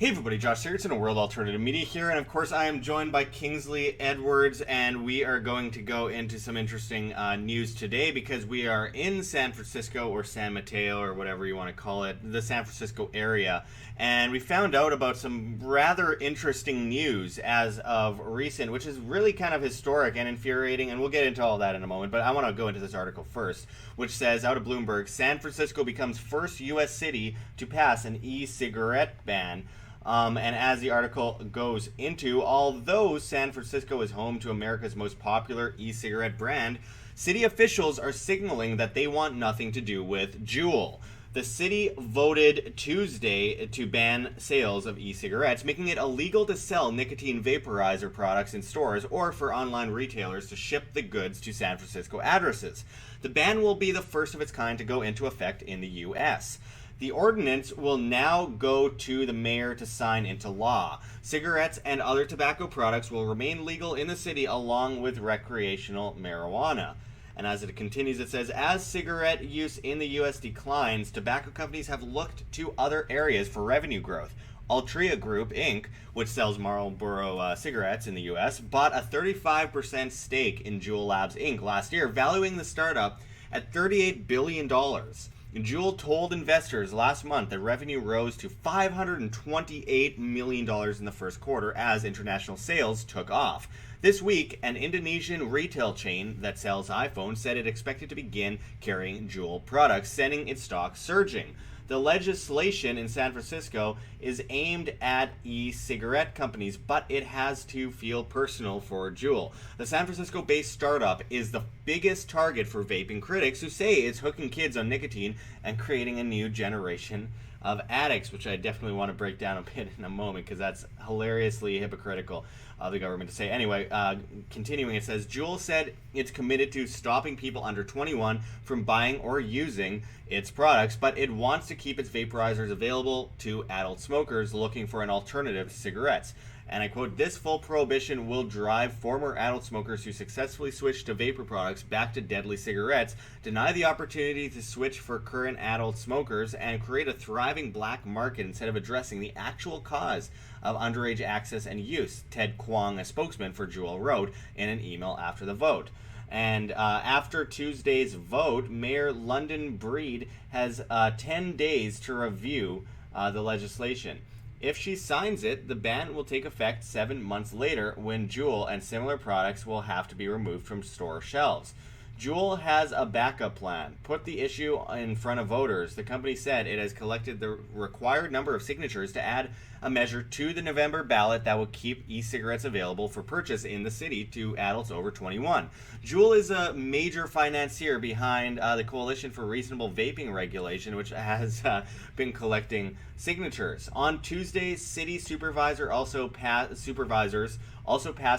Hey everybody, Josh Sigurdson of World Alternative Media here, and of course I am joined by Kingsley Edwards, and we are going to go into some interesting news today because we are in San Francisco, or San Mateo, or whatever you want to call it, the San Francisco area, and we found out about some rather interesting news as of recent, which is really kind of historic and infuriating, and we'll get into all that in a moment, but I want to go into this article first, which says, out of Bloomberg, San Francisco becomes first U.S. city to pass an e-cigarette ban. And as the article goes into, although San Francisco is home to America's most popular e-cigarette brand, city officials are signaling that they want nothing to do with Juul. The city voted Tuesday to ban sales of e-cigarettes, making it illegal to sell nicotine vaporizer products in stores or for online retailers to ship the goods to San Francisco addresses. The ban will be the first of its kind to go into effect in the U.S. The ordinance will now go to the mayor to sign into law. Cigarettes and other tobacco products will remain legal in the city along with recreational marijuana. And as it continues, it says, as cigarette use in the U.S. declines, tobacco companies have looked to other areas for revenue growth. Altria Group, Inc., which sells Marlboro cigarettes in the U.S., bought a 35% stake in Juul Labs, Inc. last year, valuing the startup at $38 billion. Juul told investors last month that revenue rose to $528 million in the first quarter as international sales took off. This week, an Indonesian retail chain that sells iPhones said it expected to begin carrying Juul products, sending its stock surging. The legislation in San Francisco is aimed at e-cigarette companies, but it has to feel personal for Juul. The San Francisco-based startup is the biggest target for vaping critics who say it's hooking kids on nicotine and creating a new generation of addicts, which I definitely want to break down a bit in a moment because that's hilariously hypocritical of the government to say. Anyway, continuing, it says, Juul said it's committed to stopping people under 21 from buying or using its products, but it wants to keep its vaporizers available to adult smokers looking for an alternative to cigarettes. And I quote, this full prohibition will drive former adult smokers who successfully switched to vapor products back to deadly cigarettes, deny the opportunity to switch for current adult smokers, and create a thriving black market instead of addressing the actual cause of underage access and use, Ted Kwong, a spokesman for Juul, wrote in an email after the vote. And after Tuesday's vote, Mayor London Breed has 10 days to review the legislation. If she signs it, the ban will take effect 7 months later when Juul and similar products will have to be removed from store shelves. Juul has a backup plan. Put the issue in front of voters. The company said it has collected the required number of signatures to add a measure to the November ballot that will keep e-cigarettes available for purchase in the city to adults over 21. Juul is a major financier behind the Coalition for Reasonable Vaping Regulation, which has been collecting signatures. On Tuesday, city supervisors also passed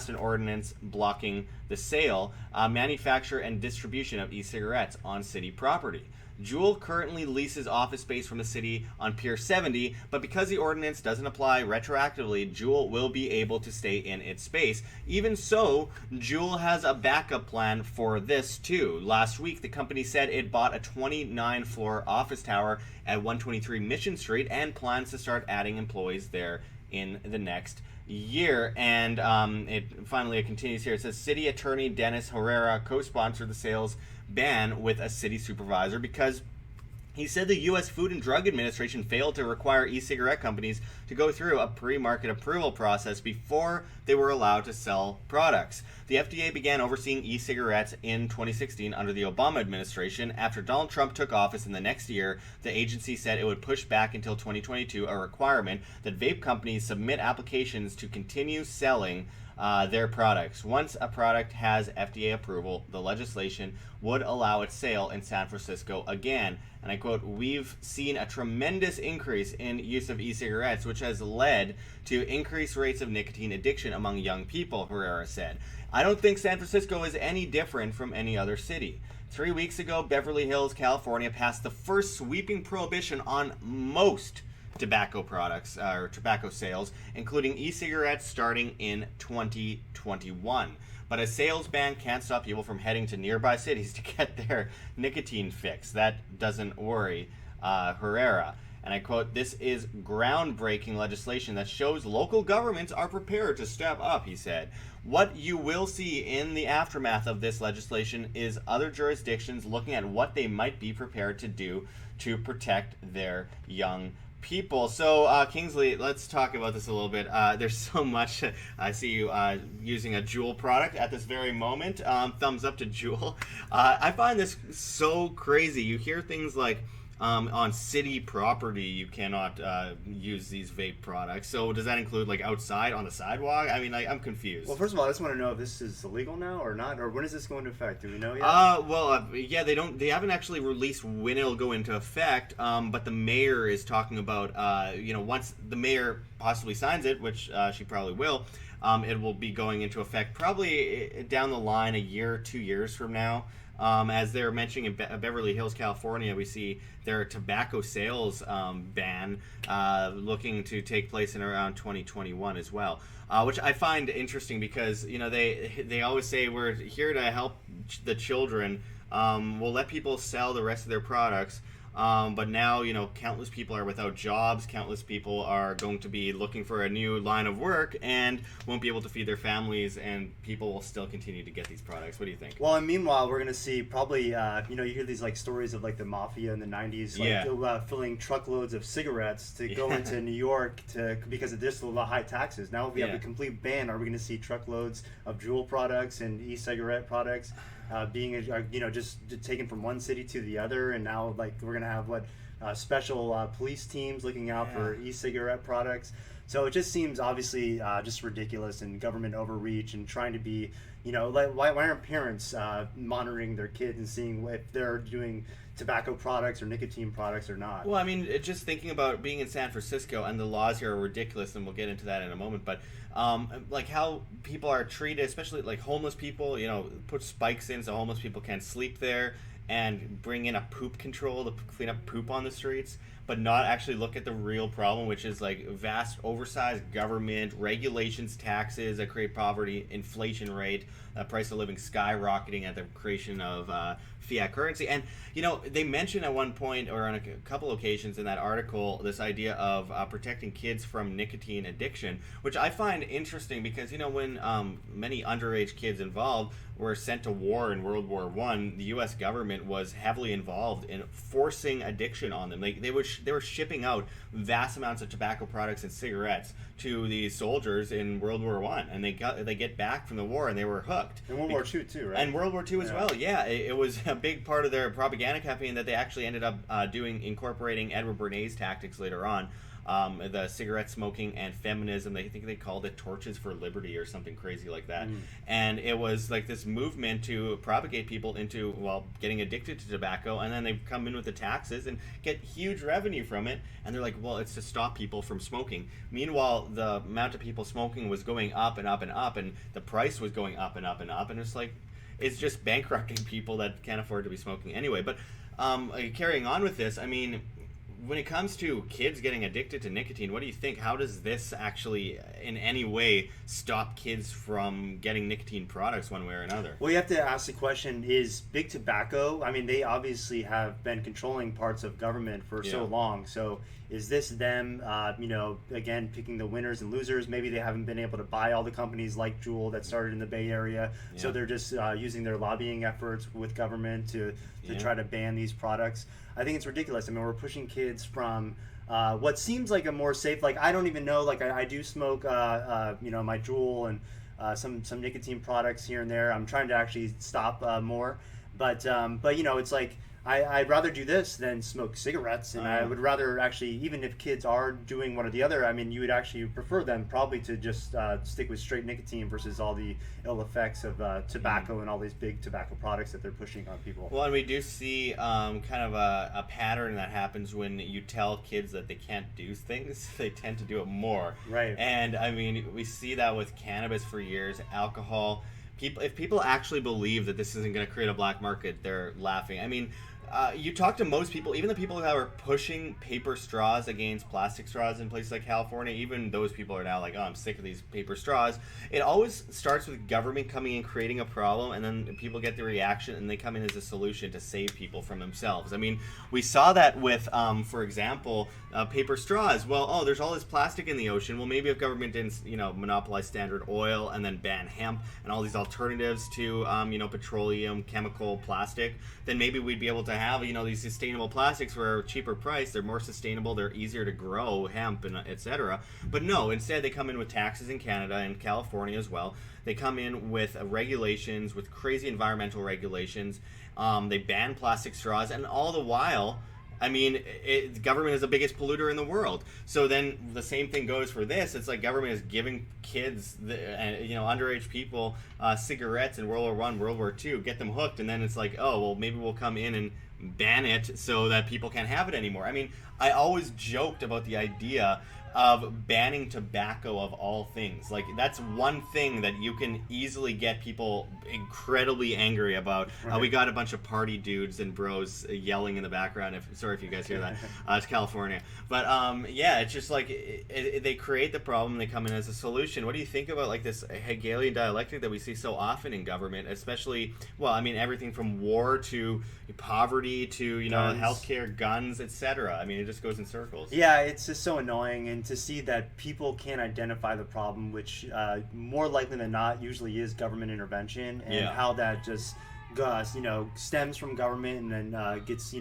an ordinance blocking the sale, manufacture, and distribution of e-cigarettes on city property. Juul currently leases office space from the city on Pier 70, but because the ordinance doesn't apply retroactively, Juul will be able to stay in its space. Even so, Juul has a backup plan for this too. Last week, the company said it bought a 29-floor office tower at 123 Mission Street and plans to start adding employees there in the next year. And it continues here. It says City Attorney Dennis Herrera co-sponsored the sales ban with a city supervisor because he said the U.S. Food and Drug Administration failed to require e-cigarette companies to go through a pre-market approval process before they were allowed to sell products. The FDA began overseeing e-cigarettes in 2016 under the Obama administration. After Donald Trump took office in the next year, the agency said it would push back until 2022 a requirement that vape companies submit applications to continue selling their products. Once a product has FDA approval, the legislation would allow its sale in San Francisco again. And I quote, we've seen a tremendous increase in use of e-cigarettes, which has led to increased rates of nicotine addiction among young people, Herrera said. I don't think San Francisco is any different from any other city. 3 weeks ago, Beverly Hills, California passed the first sweeping prohibition on most tobacco products or tobacco sales, including e-cigarettes starting in 2021. But a sales ban can't stop people from heading to nearby cities to get their nicotine fix. That doesn't worry Herrera. And I quote, "This is groundbreaking legislation that shows local governments are prepared to step up," he said. What you will see in the aftermath of this legislation is other jurisdictions looking at what they might be prepared to do to protect their young people. So, Kingsley, let's talk about this a little bit. There's so much. I see you using a Juul product at this very moment. Thumbs up to Juul. I find this so crazy. You hear things like, on city property, you cannot use these vape products. So does that include like outside on the sidewalk? I mean, I'm confused. Well, first of all, I just want to know if this is illegal now or not, or when is this going to effect? Do we know yet? Yeah, they haven't actually released when it'll go into effect. But the mayor is talking about, once the mayor possibly signs it, which she probably will, it will be going into effect probably down the line a year, 2 years from now. As they're mentioning in Beverly Hills, California, we see their tobacco sales ban looking to take place in around 2021 as well, which I find interesting because they always say we're here to help the children. We'll let people sell the rest of their products. But now, countless people are without jobs. Countless people are going to be looking for a new line of work and won't be able to feed their families, and people will still continue to get these products. What do you think? Well, and meanwhile, we're going to see probably, you hear these like stories of like the mafia in the 90s, filling truckloads of cigarettes to go into New York because of this the high taxes. Now we have a complete ban. Are we going to see truckloads of Juul products and e-cigarette products being just taken from one city to the other, and now like we're gonna have special police teams looking out for e-cigarette products. So it just seems obviously just ridiculous and government overreach and trying to be, why aren't parents monitoring their kids and seeing if they're doing tobacco products or nicotine products or not? Well, I mean, just thinking about being in San Francisco, and the laws here are ridiculous, and we'll get into that in a moment, but like how people are treated, especially like homeless people, put spikes in so homeless people can't sleep there, and bring in a poop control to clean up poop on the streets, but not actually look at the real problem, which is like vast oversized government regulations, taxes that create poverty, inflation rate, price of living skyrocketing at the creation of fiat currency. And they mentioned at one point or on a couple occasions in that article this idea of protecting kids from nicotine addiction, which I find interesting because when many underage kids involved were sent to war in World War I, the U.S. government was heavily involved in forcing addiction on them. They were shipping out vast amounts of tobacco products and cigarettes to the soldiers in World War I, and they get back from the war and they were hooked. In World War II too, right? And World War II as well. Yeah, it was a big part of their propaganda campaign that they actually ended up incorporating Edward Bernays tactics later on. The cigarette smoking and feminism. I think they called it Torches for Liberty or something crazy like that. And it was like this movement to propagate people into, getting addicted to tobacco, and then they come in with the taxes and get huge revenue from it. And they're like, well, it's to stop people from smoking. Meanwhile, the amount of people smoking was going up and up and up, and the price was going up and up and up. And it's like, it's just bankrupting people that can't afford to be smoking anyway. But carrying on with this, I mean, when it comes to kids getting addicted to nicotine, what do you think? How does this actually in any way stop kids from getting nicotine products one way or another? Well, you have to ask the question, is big tobacco, I mean, they obviously have been controlling parts of government for so long. So is this them, again, picking the winners and losers? Maybe they haven't been able to buy all the companies like Juul that started in the Bay Area. So they're just using their lobbying efforts with government to try to ban these products. I think it's ridiculous. I mean, we're pushing kids from what seems like a more safe, like I don't even know, like I do smoke, my Juul and some nicotine products here and there. I'm trying to actually stop more, but it's like I'd rather do this than smoke cigarettes, and I would rather actually, even if kids are doing one or the other, I mean, you would actually prefer them probably to just stick with straight nicotine versus all the ill effects of tobacco and all these big tobacco products that they're pushing on people. Well, and we do see kind of a pattern that happens when you tell kids that they can't do things, they tend to do it more. Right. And I mean, we see that with cannabis for years, alcohol. If people actually believe that this isn't going to create a black market, they're laughing. I mean, you talk to most people, even the people that are pushing paper straws against plastic straws in places like California, even those people are now like, oh, I'm sick of these paper straws. It always starts with government coming in, creating a problem, and then people get the reaction, and they come in as a solution to save people from themselves. I mean, we saw that with, for example, paper straws. Well, oh, there's all this plastic in the ocean. Well, maybe if government didn't, monopolize Standard Oil and then ban hemp and all these alternatives to, petroleum, chemical, plastic, then maybe we'd be able to have, these sustainable plastics for a cheaper price. They're more sustainable. They're easier to grow, hemp, and etc. But no, instead they come in with taxes in Canada and California as well. They come in with regulations, with crazy environmental regulations. They ban plastic straws, and all the while, I mean, government is the biggest polluter in the world. So then the same thing goes for this. It's like government is giving kids, underage people, cigarettes in World War I, World War II, get them hooked, and then it's like, oh, well, maybe we'll come in and ban it so that people can't have it anymore. I mean, I always joked about the idea of banning tobacco of all things. Like, that's one thing that you can easily get people incredibly angry about. Right. We got a bunch of party dudes and bros yelling in the background. Sorry if you guys hear that. It's California. But it's just like they create the problem, they come in as a solution. What do you think about like this Hegelian dialectic that we see so often in government, especially, well, I mean, everything from war to poverty to, guns. Healthcare, guns, etc. I mean, it just goes in circles. Yeah, it's just so annoying, and to see that people can't identify the problem, which more likely than not usually is government intervention, and how that just stems from government and then gets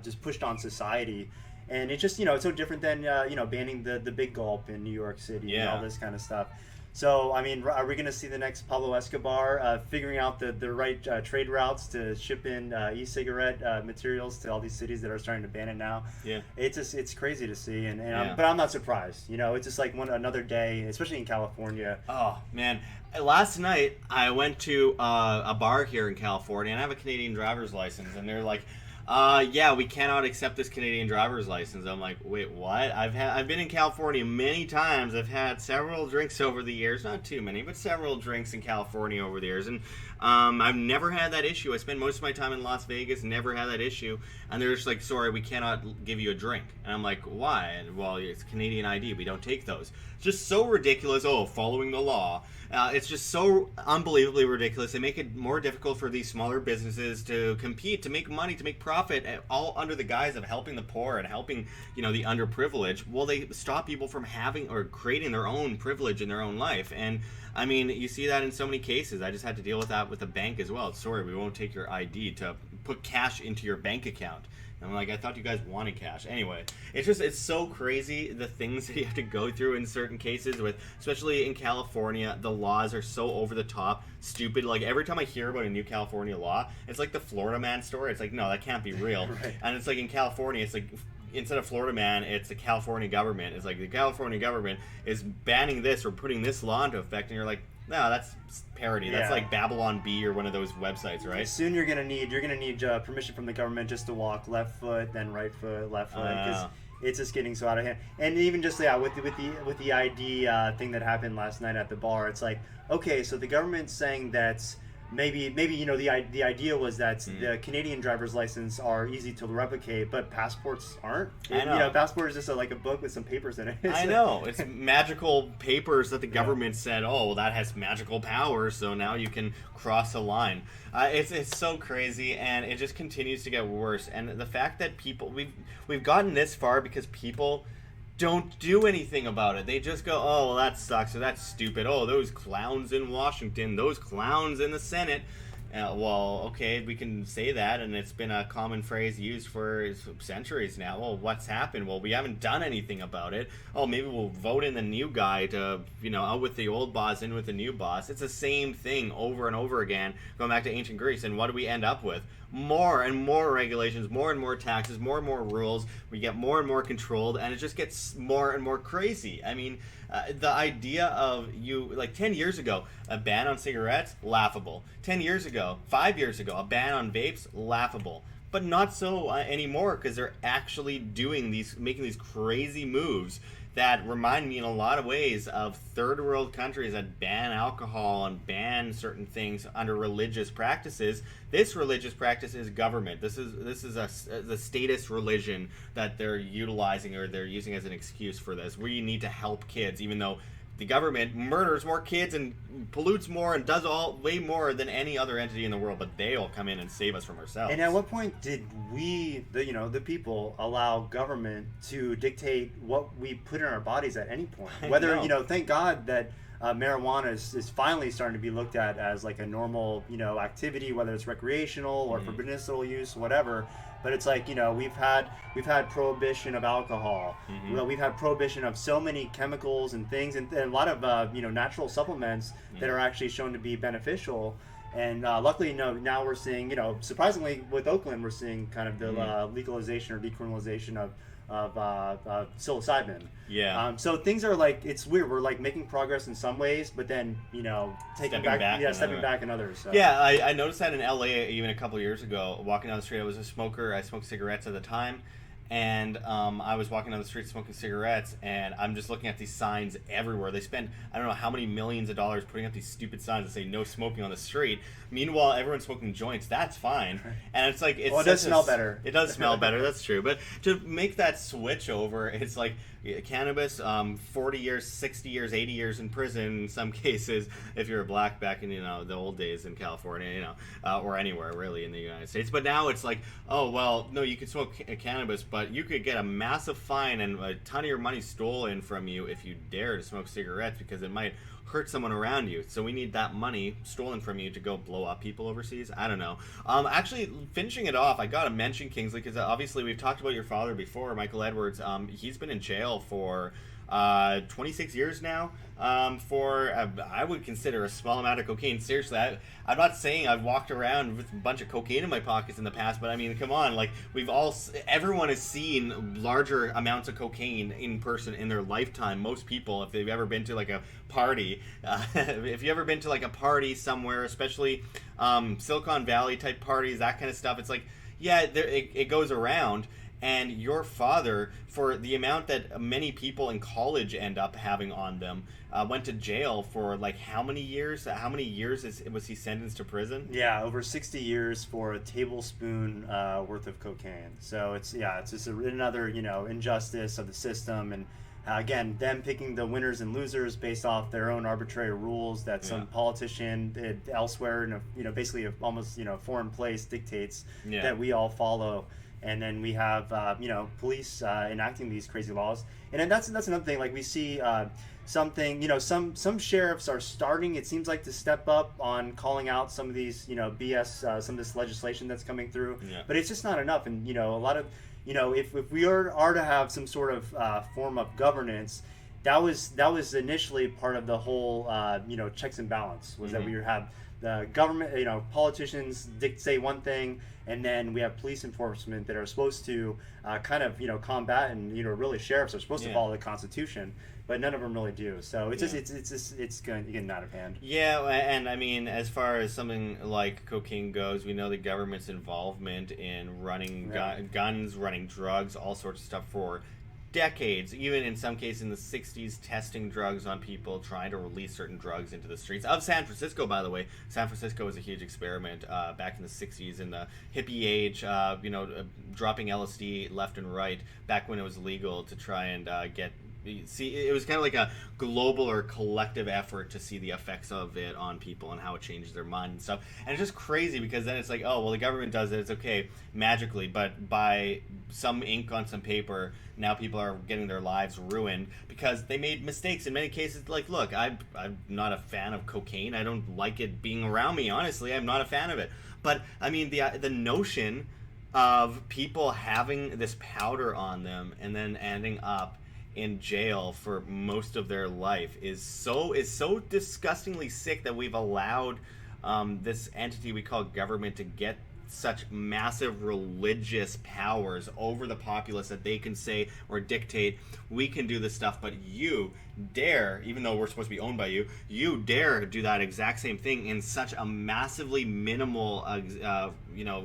just pushed on society. And it's just it's so different than banning the big gulp in New York City and all this kind of stuff. So, I mean, are we going to see the next Pablo Escobar figuring out the right trade routes to ship in e-cigarette materials to all these cities that are starting to ban it now? Yeah. It's crazy to see, but I'm not surprised. It's just like another day, especially in California. Oh, man. Last night, I went to a bar here in California, and I have a Canadian driver's license, and they're like, we cannot accept this Canadian driver's license. I'm like, wait, what? I've been in California many times. I've had several drinks over the years, not too many, but several drinks in California over the years, and I've never had that issue. I spend most of my time in Las Vegas, never had that issue, and they're just like, sorry, we cannot give you a drink. And I'm like, why? And, well, it's Canadian ID. We don't take those. It's just so ridiculous. Oh, following the law. It's just so unbelievably ridiculous. They make it more difficult for these smaller businesses to compete, to make money, to make profit, all under the guise of helping the poor and helping, the underprivileged. Well, they stop people from having or creating their own privilege in their own life. And, I mean, you see that in so many cases. I just had to deal with that with the bank as well. Sorry, we won't take your ID to put cash into your bank account. And I'm like, I thought you guys wanted cash. Anyway, it's so crazy, the things that you have to go through in certain cases with, especially in California. The laws are so over the top, stupid. Like, every time I hear about a new California law, it's like the Florida man story. It's like, no, that can't be real. Right. And it's like in California, it's like, instead of Florida man, it's the California government. It's like the California government is banning this or putting this law into effect, and you're like, no, that's parody. That's like Babylon Bee or one of those websites, right? Soon you're gonna need permission from the government just to walk left foot, then right foot, left foot, because it's just getting so out of hand. And even just with the ID thing that happened last night at the bar, it's like, okay, so the government's saying that maybe the idea was that the Canadian driver's license are easy to replicate, but passports aren't. I know. Passport is just like a book with some papers in it. I know. It's magical papers that the government said, oh, well, that has magical powers, so now you can cross a line. It's so crazy, and it just continues to get worse. And the fact that we've gotten this far because people don't do anything about it. They just go, oh, well, that sucks, or that's stupid. Oh, those clowns in Washington, those clowns in the Senate. Well, okay, we can say that, and it's been a common phrase used for centuries now. Well, what's happened? Well, we haven't done anything about it. Oh, maybe we'll vote in the new guy to, out with the old boss, in with the new boss. It's the same thing over and over again, going back to ancient Greece. And what do we end up with? More and more regulations, more and more taxes, more and more rules. We get more and more controlled, and it just gets more and more crazy. I mean, the idea of 10 years ago, a ban on cigarettes, laughable. 10 years ago, 5 years ago, a ban on vapes, laughable. but not so anymore, because they're actually making these crazy moves that remind me in a lot of ways of third world countries that ban alcohol and ban certain things under religious practices. This religious practice is government. This is the statist religion that they're utilizing, or they're using as an excuse for this. We need to help kids, even though the government murders more kids and pollutes more and does way more than any other entity in the world, but they'll come in and save us from ourselves. And at what point did we, the people, allow government to dictate what we put in our bodies at any point? Whether, thank God that marijuana is finally starting to be looked at as like a normal, activity, whether it's recreational or for medicinal use, whatever. But it's like, we've had prohibition of alcohol. We've had prohibition of so many chemicals and things, and a lot of natural supplements that are actually shown to be beneficial. And luckily, now we're seeing, surprisingly with Oakland, we're seeing kind of the legalization or decriminalization of psilocybin. Yeah. So things are like, it's weird. We're like making progress in some ways, but then stepping back in others. So. Yeah, I noticed that in LA even a couple of years ago. Walking down the street, I was a smoker. I smoked cigarettes at the time. And I was walking down the street smoking cigarettes, and I'm just looking at these signs everywhere. They spend, I don't know how many millions of dollars putting up these stupid signs that say no smoking on the street. Meanwhile, everyone's smoking joints. That's fine. And it's like... it does smell better. It does smell better, that's true. But to make that switch over, it's like cannabis, 40 years, 60 years, 80 years in prison in some cases, if you're a black back in, the old days in California, or anywhere really in the United States. But now it's like, oh, well, no, you can smoke cannabis, but you could get a massive fine and a ton of your money stolen from you if you dare to smoke cigarettes, because it might hurt someone around you. So we need that money stolen from you to go blow up people overseas. I don't know. Actually, finishing it off, I gotta mention Kingsley, because obviously we've talked about your father before, Michael Edwards. He's been in jail for 26 years now for I would consider a small amount of cocaine. Seriously, I'm not saying I've walked around with a bunch of cocaine in my pockets in the past, but I mean, come on, like everyone has seen larger amounts of cocaine in person in their lifetime. Most people, if they've ever been to like a party, if you ever been to like a party somewhere, especially Silicon Valley type parties, that kind of stuff, it's like, yeah, it goes around. And your father, for the amount that many people in college end up having on them, went to jail for like how many years? How many years was he sentenced to prison? Yeah, over 60 years for a tablespoon worth of cocaine. So it's just another injustice of the system, and again, them picking the winners and losers based off their own arbitrary rules that some politician elsewhere in basically almost foreign place dictates that we all follow. And then we have police enacting these crazy laws, and then that's another thing. Like we see some sheriffs are starting, it seems like, to step up on calling out some of these BS, some of this legislation that's coming through. But it's just not enough. And a lot of if we are to have some sort of form of governance, that was initially part of the whole checks and balance, was that we have the government, politicians say one thing, and then we have police enforcement that are supposed to combat, and really sheriffs are supposed to follow the Constitution, but none of them really do. So it's getting out of hand. Yeah, and I mean, as far as something like cocaine goes, we know the government's involvement in running guns, running drugs, all sorts of stuff for decades, even in some cases in the 60s, testing drugs on people, trying to release certain drugs into the streets of San Francisco. By the way, San Francisco was a huge experiment back in the 60s, in the hippie age, dropping LSD left and right back when it was legal, to try and it was kind of like a global or collective effort to see the effects of it on people and how it changes their mind and stuff. And it's just crazy, because then it's like, oh, well, the government does it, it's okay magically, but by some ink on some paper, now people are getting their lives ruined because they made mistakes in many cases. Like, look, I'm not a fan of cocaine. I don't like it being around me, honestly. I'm not a fan of it. But I mean, the notion of people having this powder on them and then ending up in jail for most of their life is so disgustingly sick, that we've allowed this entity we call government to get such massive religious powers over the populace that they can say or dictate, we can do this stuff, but you dare, even though we're supposed to be owned by you, you dare do that exact same thing in such a massively minimal,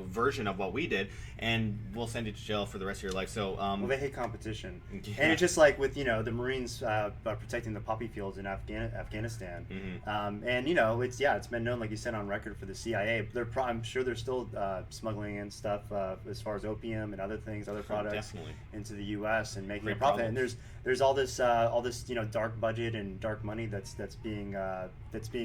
version of what we did, and we'll send you to jail for the rest of your life. So, well, they hate competition, yeah. and it's just like with the Marines protecting the poppy fields in Afghanistan, and it's been known, like you said, on record for the CIA. I'm sure they're still smuggling in stuff as far as opium and other things, other products into the U.S. and making a profit. And there's all this dark budget and dark money that's being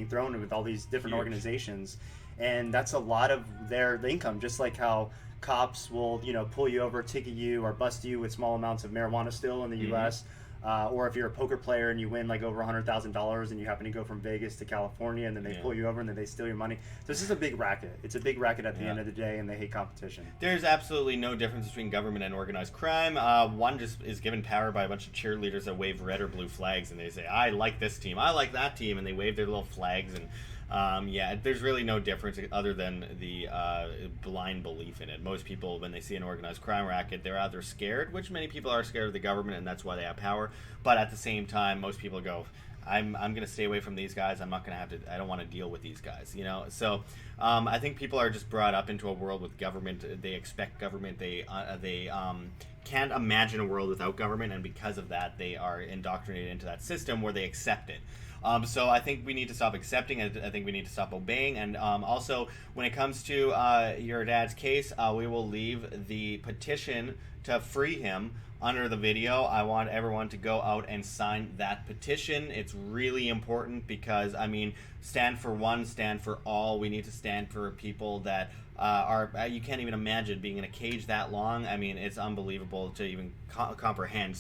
thrown with all these different organizations, and that's a lot of their income. Just like how cops will pull you over, ticket you, or bust you with small amounts of marijuana still in the U.S. Or if you're a poker player and you win like over $100,000 and you happen to go from Vegas to California, and then they pull you over and then they steal your money. So this is a big racket. It's a big racket at the end of the day, and they hate competition. There's absolutely no difference between government and organized crime. One just is given power by a bunch of cheerleaders that wave red or blue flags, and they say, I like this team, I like that team, and they wave their little flags, and there's really no difference other than the blind belief in it. Most people, when they see an organized crime racket, they're either scared, which many people are scared of the government, and that's why they have power. But at the same time, most people go, I'm going to stay away from these guys. I'm not going to have to. I don't want to deal with these guys. So I think people are just brought up into a world with government. They expect government. They can't imagine a world without government, and because of that, they are indoctrinated into that system where they accept it. So I think we need to stop accepting. I think we need to stop obeying. And also, when it comes to your dad's case, we will leave the petition to free him under the video. I want everyone to go out and sign that petition. It's really important because, stand for one, stand for all. We need to stand for people that you can't even imagine being in a cage that long. It's unbelievable to even comprehend.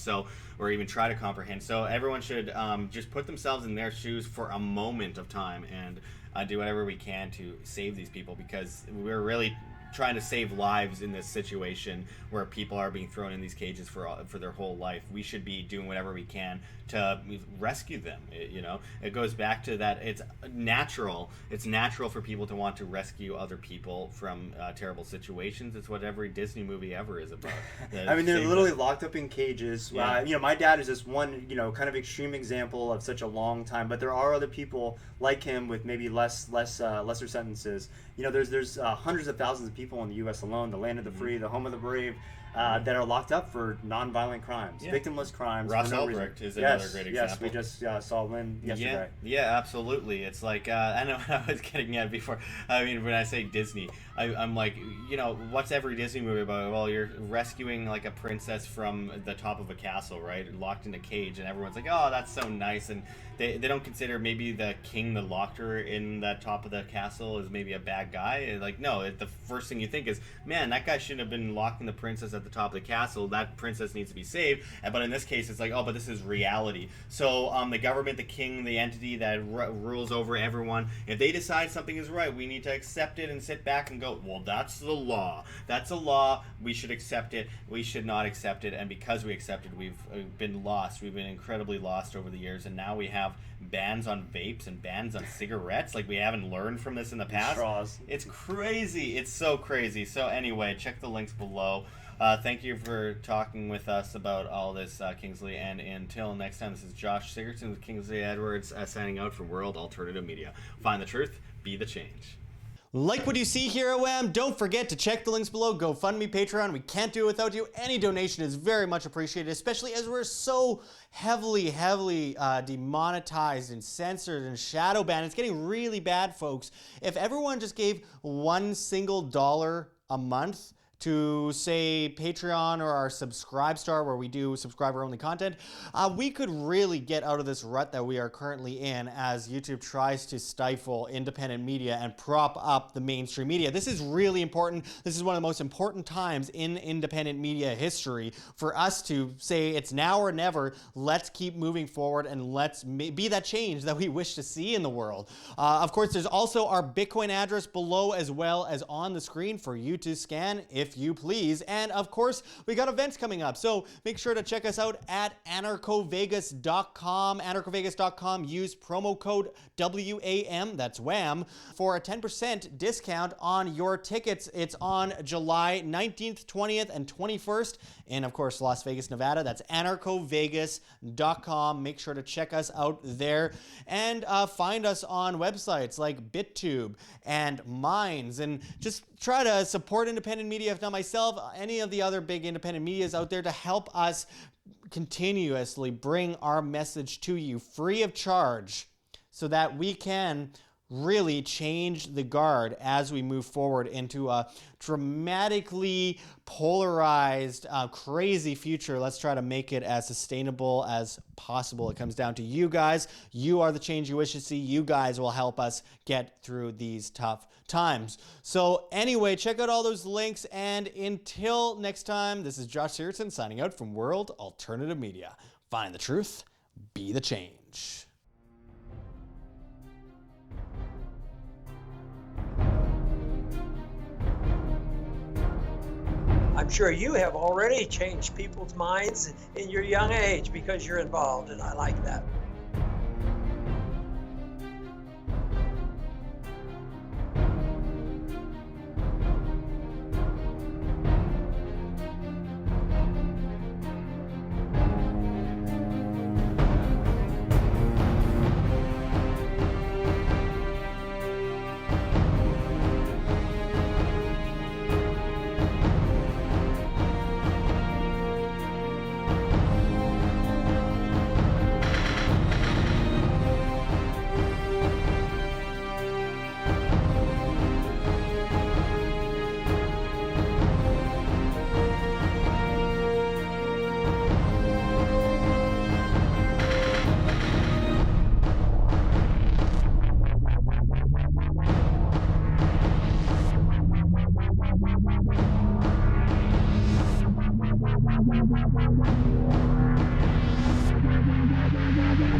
Or even try to comprehend. So everyone should just put themselves in their shoes for a moment of time and do whatever we can to save these people, because we're really trying to save lives in this situation where people are being thrown in these cages for their whole life. We should be doing whatever we can to rescue them. It goes back to that. It's natural for people to want to rescue other people from terrible situations. It's what every Disney movie ever is about. They're literally locked up in cages. My dad is just one kind of extreme example of such a long time, but there are other people like him with maybe lesser sentences. There's hundreds of thousands of people in the U.S. alone, the land of the free, the home of the brave, that are locked up for non-violent crimes, victimless crimes. Ross Ulbricht is another great example. Yes, we just saw Lynn yesterday. Yeah, absolutely. It's like, I know what I was getting at before. When I say Disney, I'm like, what's every Disney movie about? Well, you're rescuing like a princess from the top of a castle, right? Locked in a cage, and everyone's like, oh, that's so nice. And they don't consider maybe the king that locked her in that top of the castle is maybe a bad guy. Like, no, the first thing you think is, man, that guy shouldn't have been locking the princess at the top of the castle. That princess needs to be saved. But in this case, it's like, oh, but this is reality. So the government, the king, the entity that rules over everyone, if they decide something is right, we need to accept it and sit back and go, well, that's the law. That's a law. We should accept it. We should not accept it. And because we accept it, we've been lost. We've been incredibly lost over the years. And now we have bans on vapes and bans on cigarettes. Like, we haven't learned from this in the past. Straws. It's crazy. It's so crazy. So anyway, check the links below. Thank you for talking with us about all this, Kingsley. And until next time, this is Josh Sigurdson with Kingsley Edwards signing out for World Alternative Media. Find the truth, be the change. Like what you see here at WAM? Don't forget to check the links below. GoFundMe, Patreon. We can't do it without you. Any donation is very much appreciated, especially as we're so heavily demonetized and censored and shadow banned. It's getting really bad, folks. If everyone just gave $1 single a month to, say, Patreon or our Subscribestar, where we do subscriber-only content, we could really get out of this rut that we are currently in as YouTube tries to stifle independent media and prop up the mainstream media. This is really important. This is one of the most important times in independent media history for us to say it's now or never. Let's keep moving forward and let's be that change that we wish to see in the world. Of course, there's also our Bitcoin address below as well as on the screen for you to scan if if you please. And of course, we got events coming up. So make sure to check us out at anarchovegas.com. Anarchovegas.com. Use promo code WAM, that's WAM, for a 10% discount on your tickets. It's on July 19th, 20th, and 21st in, of course, Las Vegas, Nevada. That's anarchovegas.com. Make sure to check us out there and find us on websites like BitTube and Minds, and just try to support independent media, if not myself, any of the other big independent medias out there, to help us continuously bring our message to you free of charge so that we can really change the guard as we move forward into a dramatically polarized, crazy future. Let's try to make it as sustainable as possible. It comes down to you guys. You are the change you wish to see. You guys will help us get through these tough times. So anyway, check out all those links. And until next time, this is Josh Sigurdson signing out from World Alternative Media. Find the truth, be the change. I'm sure you have already changed people's minds in your young age because you're involved, and I like that.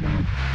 Bye.